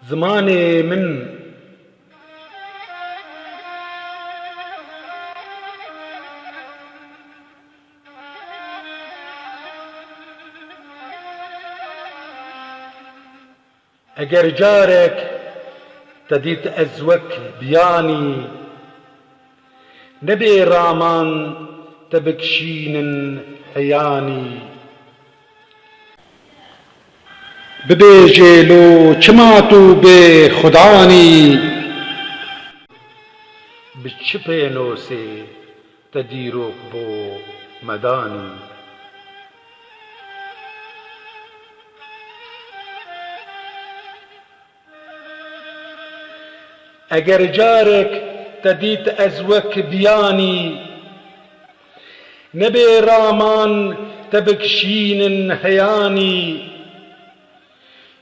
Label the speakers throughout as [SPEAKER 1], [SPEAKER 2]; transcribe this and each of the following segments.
[SPEAKER 1] زماني من اگر جارك تديت ازوك بياني نبي رامان تبكشين هياني ببيجي لو چماتو بي خداني بچپينو سي تديروك بو مداني اگر جارك تديت ازوك بياني نبي رامان تبكشين هياني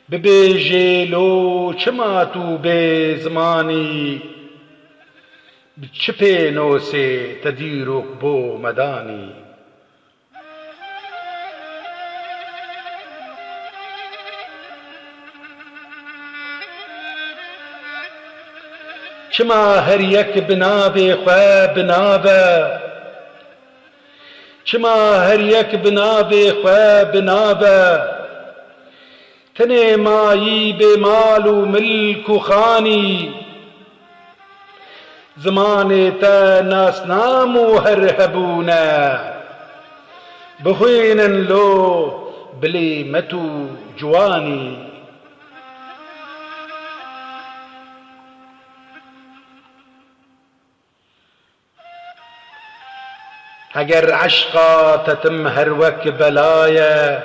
[SPEAKER 1] ببيجي لو چماتو بي زماني بچپينو سي تديروك بو مداني چما هر یک بنابه خواه بنابه چما هر یک بنابه خواه بنابه تنه مایی به مال و ملک و خانی زمان تا ناسنام و هر هبونه بخوینن لو بلیمتو جوانی اگر عشقا تتم هر وک بلایا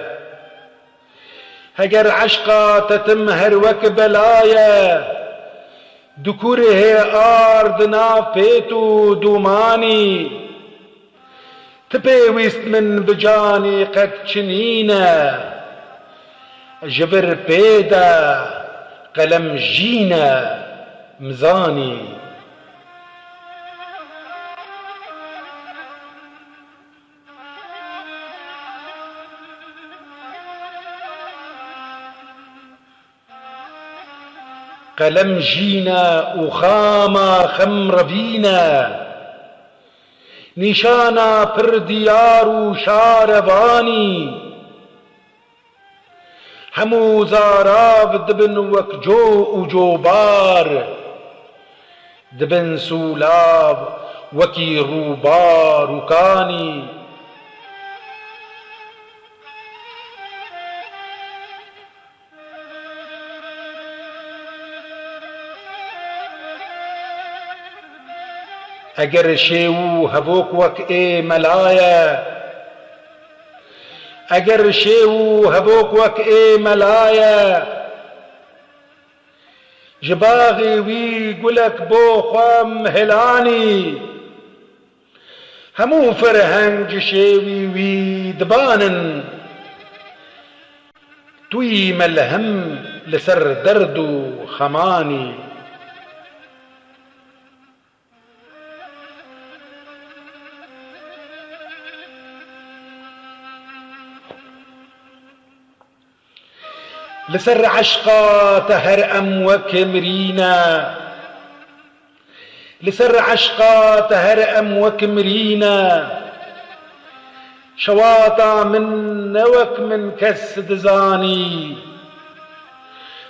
[SPEAKER 1] اگر عشقا تتم هر وک بلایا دکوره آرد نافیتو دومانی تپیویست من بجانی قد چنینه جبر پیدا قلم جینه مزانی قلم جينا وخاما خمربينا نشانا پر ديار وشارباني همو زاراب دبن وكجو وجوبار دبن سولاب وكي روبار وكاني اگر شیو هبوک وک ای ملایا اگر شیو هبوک وک ای ملایا جباغي وي گلک بو خوام هلاني همو فرهنج شیوی وی دبانن توی ملهم لسر دردو خماني لسر عشقا تهر أموك مرينا لسر عشقا تهر أموك مرينا شواطا من نوك من كس دزاني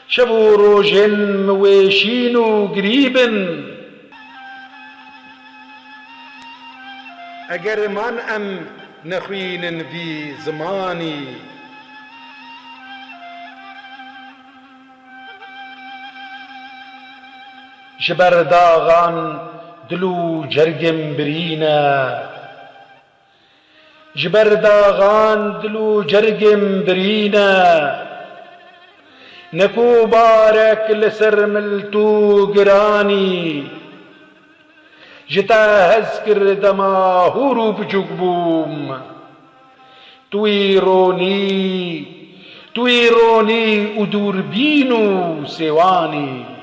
[SPEAKER 1] شبو روجن مويشينو قريبن اگر من ام نخوين في زماني جبر داغان دلو جرگم برينا جبر داغان دلو جرگم برينا نكو بارك لسر ملتو قراني جتا هزكر دما هورو بجوكبوم تويروني ودور بينو سيواني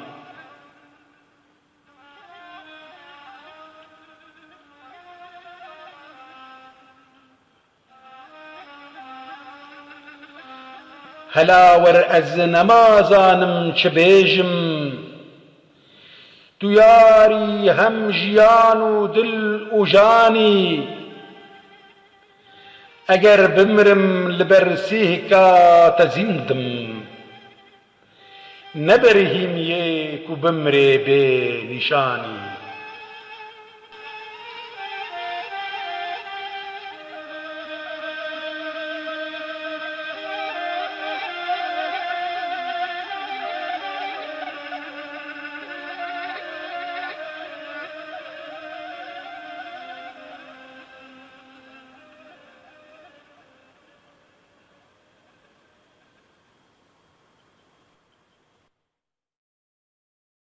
[SPEAKER 1] هلاور از نمازانم چه بیجم دویاری هم ژیان و دل و جانی اگر بمرم لبر سیهکات زیندم نبرهیم یک و بمره به نشانی